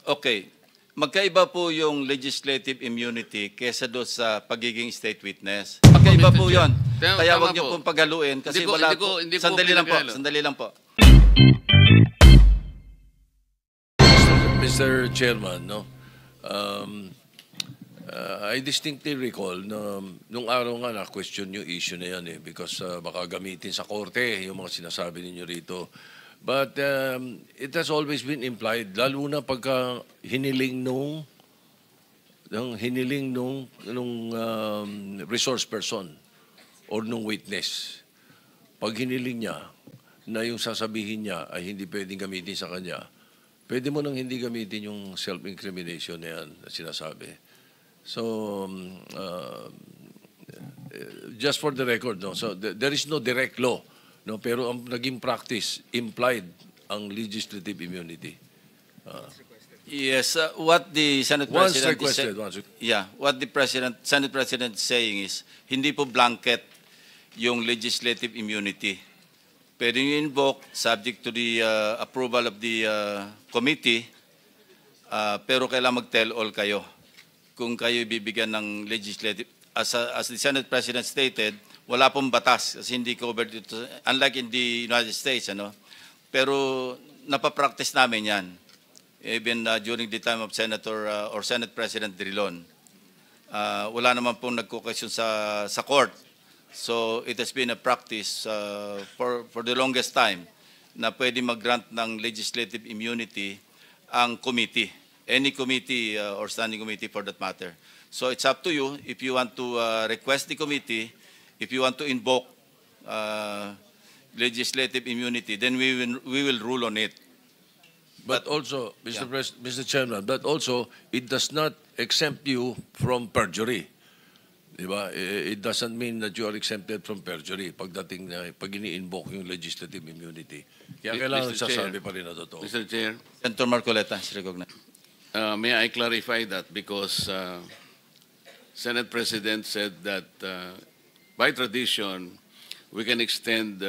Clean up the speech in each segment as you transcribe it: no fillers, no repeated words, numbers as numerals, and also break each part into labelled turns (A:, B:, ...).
A: Okay. Magkaiba po yung legislative immunity kesa doon sa pagiging state witness. Magkaiba
B: Mr.
A: po
B: Chair.
A: yun.
B: Tama-
A: Kaya
B: tama
A: wag niyo
B: po.
A: pong paghaluin kasi
B: Hindi ko-
A: wala
B: hindi ko-
A: po.
B: hindi ko
A: Sandali lang po.
B: pinaghalo.
A: Sandali lang po.
C: Mr. Chairman, no, I distinctly recall na nung araw nga na-question yung issue na yan because baka gamitin sa korte yung mga sinasabi ninyo rito. But it has always been implied, lalo na pagka hiniling nung resource person or nung witness. Pag hiniling niya na yung sasabihin niya ay hindi pwedeng gamitin sa kanya, pwede mo nang hindi gamitin yung self-incrimination na yan na sinasabi. So, just for the record, no, so there is no direct law, no, pero ang naging practice implied ang legislative immunity.
A: Yes, what the Senate
C: Once
A: President
C: requested,
A: what the Senate President is saying is hindi po blanket yung legislative immunity. Pwede nyo invoke subject to the approval of the committee, pero kailangan mag-tell all kayo kung kayo bibigyan ng legislative. As the Senate President stated, wala pong batas kasi hindi covered ito, unlike in the United States, ano? Pero napapractice namin yan, even during the time of Senator or Senate President Drilon. Wala naman pong nagko-question sa court. So it has been a practice for the longest time na pwede mag-grant ng legislative immunity ang committee, any committee or standing committee for that matter. So it's up to you if you want to request the committee, if you want to invoke legislative immunity, then we will rule on it.
C: But also, Mr. Chairman, but also it does not exempt you from perjury. Diba? It doesn't mean that you are exempted from perjury pagdating na pag ini-invoke yung legislative immunity. Kaya kailangan
B: Mr. Chair.
C: sasabi pa rin na totoo.
B: Mr. Chair,
A: Senator Marcoleta is recognized.
B: may I clarify that because Senate President said that by tradition, we can extend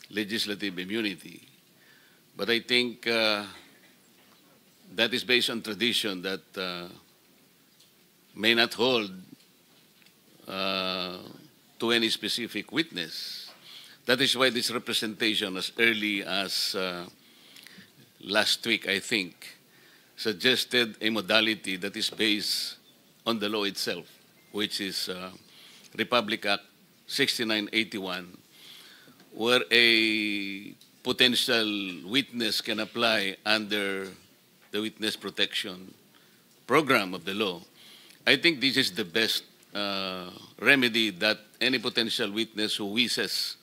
B: legislative immunity. But I think that is based on tradition that may not hold to any specific witness. That is why this representation, as early as last week, I think, suggested a modality that is based on the law itself, which is Republic Act 6981, where a potential witness can apply under the witness protection program of the law. I think this is the best remedy that any potential witness who wishes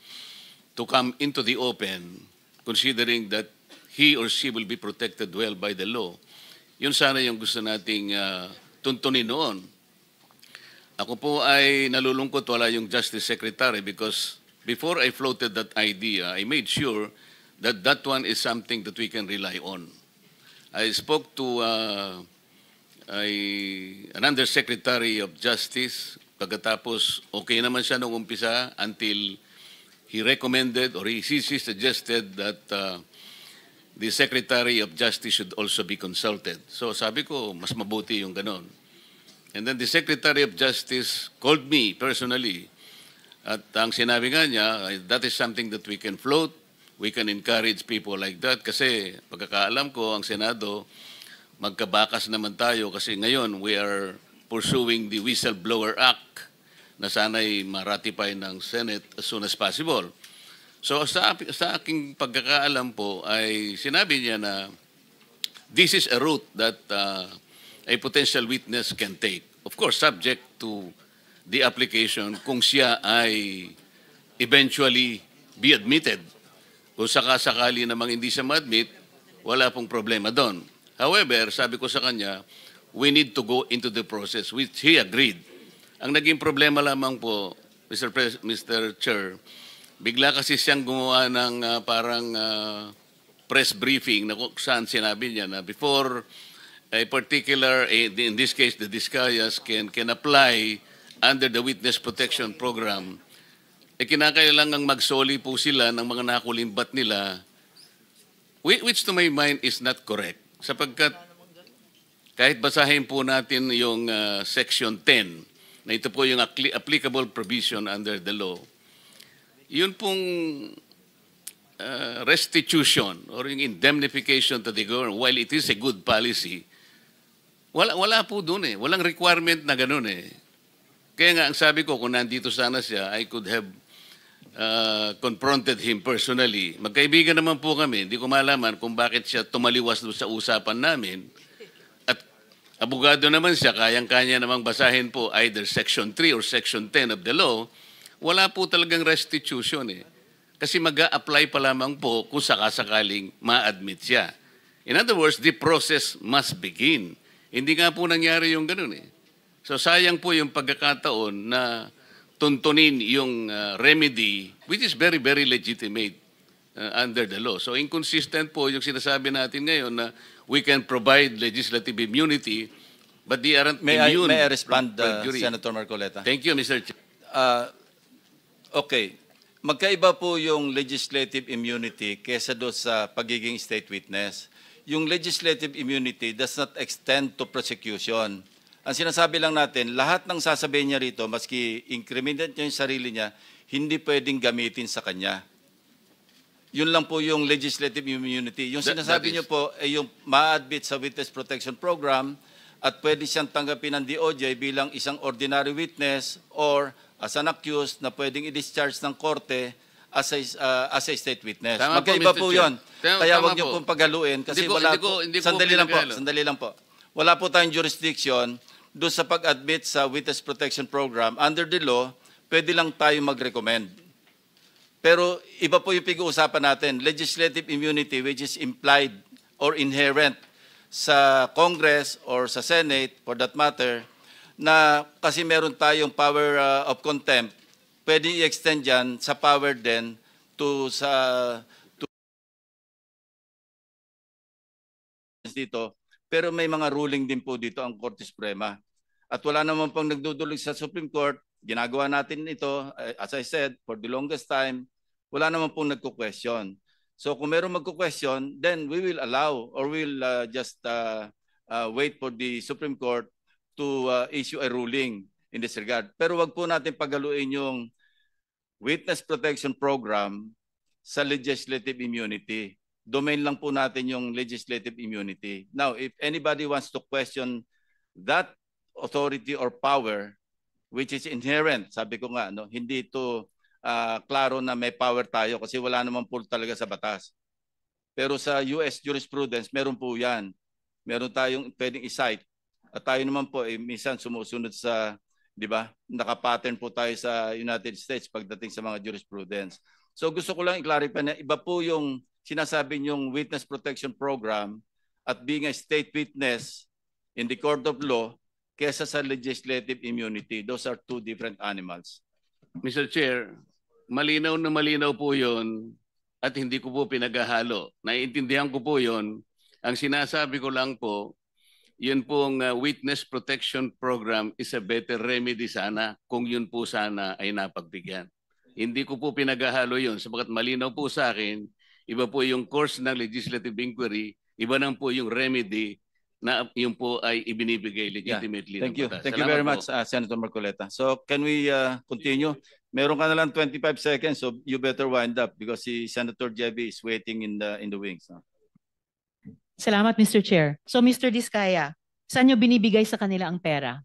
B: to come into the open, considering that he or she will be protected well by the law. Yun sana yung gusto nating tuntunin noon. Ako po ay nalulungkot wala yung Justice Secretary because before I floated that idea, I made sure that that one is something that we can rely on. I spoke to an Undersecretary of Justice, pagkatapos okay naman siya nung umpisa until he recommended or he suggested that the Secretary of Justice should also be consulted. So sabi ko, mas mabuti yung ganon. And then the Secretary of Justice called me personally at ang sinabi nga niya, that is something that we can float, we can encourage people like that kasi pagkakaalam ko ang Senado, magkabakas naman tayo kasi ngayon we are pursuing the Whistleblower Act na sana'y ma-ratify ng Senate as soon as possible. So sa aking pagkakaalam po ay sinabi niya na this is a route that a potential witness can take. Of course, subject to the application kung siya ay eventually be admitted. Kung sakasakali namang hindi siya ma-admit, wala pong problema doon. However, sabi ko sa kanya, we need to go into the process, which he agreed. Ang naging problema lamang po, Mr. Chair, bigla kasi siyang gumawa ng parang press briefing na kung saan sinabi niya na before a particular, in this case, the Discayas can apply under the Witness Protection Program, kinakailangang magsoli po sila ng mga nakulimbat nila, which to my mind is not correct. Sapagkat kahit basahin po natin yung Section 10, na ito po yung applicable provision under the law, yun pong restitution or yung indemnification to the government, while it is a good policy, wala po doon eh. Walang requirement na ganun eh. Kaya nga, ang sabi ko, kung nandito sana siya, I could have confronted him personally. Magkaibigan naman po kami. Hindi ko malaman kung bakit siya tumaliwas doon sa usapan namin. At abogado naman siya, kayang-kanya namang basahin po either Section 3 or Section 10 of the law. Wala po talagang restitution eh. Kasi mag-a-apply pa lamang po kung sakasakaling ma-admit siya. In other words, the process must begin. Hindi nga po nangyari yung ganun eh. So sayang po yung pagkakataon na tuntunin yung remedy, which is very, very legitimate under the law. So inconsistent po yung sinasabi natin ngayon na we can provide legislative immunity, but they aren't immune.
A: May I respond,
B: from perjury.
A: Senator Marcoleta?
B: Thank you, Mr. Chair.
A: Okay. Magkaiba po yung legislative immunity kesa doon sa pagiging state witness. Yung legislative immunity does not extend to prosecution. Ang sinasabi lang natin, lahat ng sasabihin niya rito, maski incriminate niya yung sarili niya, hindi pwedeng gamitin sa kanya. Yun lang po yung legislative immunity. Yung sinasabi niyo po ay yung ma-admit sa Witness Protection Program at pwede siyang tanggapin ng DOJ bilang isang ordinary witness or as an accused na pwedeng i-discharge ng korte as a state witness.
B: Tama
A: Magkaiba po
B: po, Mr.
A: yun.
B: Chair.
A: Kaya
B: Tama
A: wag niyo
B: po.
A: pong paghaluin kasi
B: Hindi ko
A: sandali lang po. Wala po tayong jurisdiction doon sa pag-admit sa Witness Protection Program. Under the law, pwede lang tayo mag-recommend. Pero iba po yung pag-uusapan natin, legislative immunity which is implied or inherent sa Congress or sa Senate, for that matter, na kasi meron tayong power of contempt, pwede i-extend yan sa power din to dito. Pero may mga ruling din po dito ang Korte Suprema. At wala naman pang nagdudulog sa Supreme Court. Ginagawa natin ito, as I said, for the longest time, wala naman pong nagko-question. So kung meron magko-question, then we will allow or we'll just wait for the Supreme Court to issue a ruling in this regard. Pero wag po natin pagaluin yung Witness Protection Program sa legislative immunity. Domain lang po natin yung legislative immunity. Now, if anybody wants to question that authority or power, which is inherent, sabi ko nga, no, hindi ito klaro na may power tayo kasi wala naman po talaga sa batas. Pero sa US jurisprudence, meron po yan. Meron tayong pwedeng i-cite. At tayo naman po, minsan sumusunod sa, di ba, nakapattern po tayo sa United States pagdating sa mga jurisprudence. So gusto ko lang i-clarify na iba po yung sinasabi niyong Witness Protection Program at being a state witness in the court of law kesa sa legislative immunity. Those are two different animals.
B: Mr. Chair, malinaw na malinaw po yun at hindi ko po pinaghahalo. Naiintindihan ko po yun. Ang sinasabi ko lang po, yun pong Witness Protection Program is a better remedy sana kung yun po sana ay napagbigyan. Hindi ko po pinaghahalo yun sapagat malinaw po sa akin, iba po yung course ng legislative inquiry, iba nang po yung remedy na yun po ay ibinibigay legitimately.
A: Thank you.
B: ng batas.
A: Thank you very much, Senator Marcoleta. So can we continue? Meron ka na lang 25 seconds, so you better wind up because si Senator Jebby is waiting in the wings. No?
D: Salamat, Mr. Chair. So, Mr. Diskaya, saan nyo binibigay sa kanila ang pera?